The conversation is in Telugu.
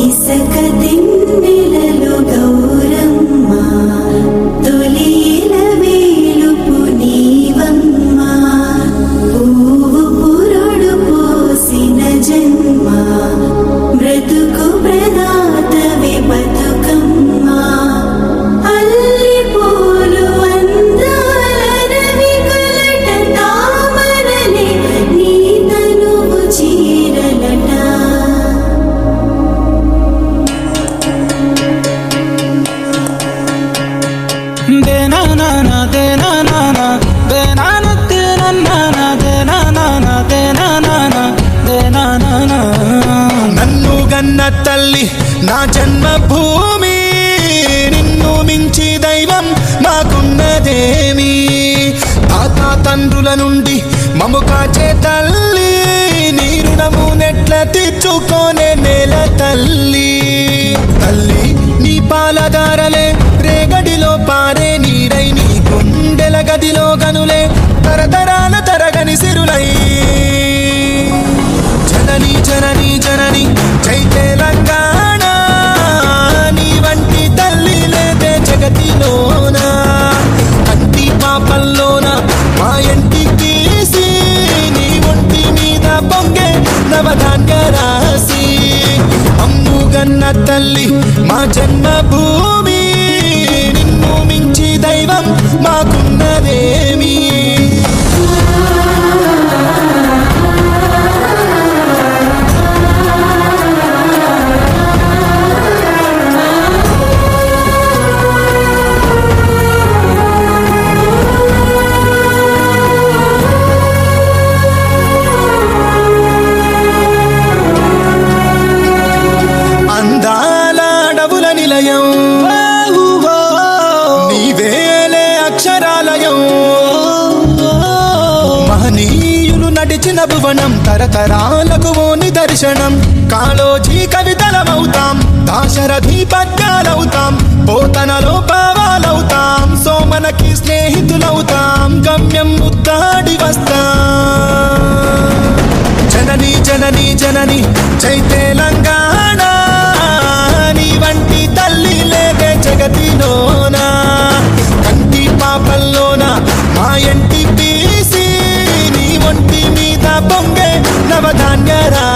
ఇసక దిన్నెలలో గౌరమ్మ తొలిల వేలుపు నీవమ్మ పువ్వు పురుడు పోసిన జన్మ బ్రతుకు ప్రదాతవే బతుకమ్మ అల్లి పూలు అందాల రవి కలట తామరలే నీ తనువు చీరలట నన్ను గన్న తల్లి నా జన్మభూమి నిన్ను మించి దైవం మాకున్నదేమి తాత తండ్రుల నుండి మము కాచే తల్లి నీ రుణము నెట్ల తీర్చుకోనే నేల తల్లి తల్లి నీ పాలదారలే రేగడిలో పారే నీరై నీ గుండెల గదిలో గనులే తరతరాల తరగని సిరులై జనని జనని జనని జై తెలంగాణ నీ వంటి తల్లి లేదే జగతిలోన కంటి పాపల్లోన మా ఇంటి తీసి నీ ఒంటి మీద పొంగే నవధాన్య రాసి అమ్ముగన్న తల్లి మా జన్మభూమి నిన్ను మించి దైవం మాకున్నదేమి అందాల అడవుల నిలయం నీవేలే అక్షరాలయం మహనీయులు నడిచిన భువనం తరతరాలకు ఓ నిదర్శనం కాళోజీ కవితలమవుతాం దాశరథి పద్యాలవుతాం పోతనలో భావాలవుతాం సోమనకి స్నేహితులవుతాం గమ్యం ముద్దాడి వస్తాం జనని జనని జనని జై తెలంగాణ నీ వంటి తల్లి లేదే జగతిలోన కంటి పాపల్లోన మా ఇంటి తీసి నీ ఒంటి మీద పొంగే నవధాన్య రా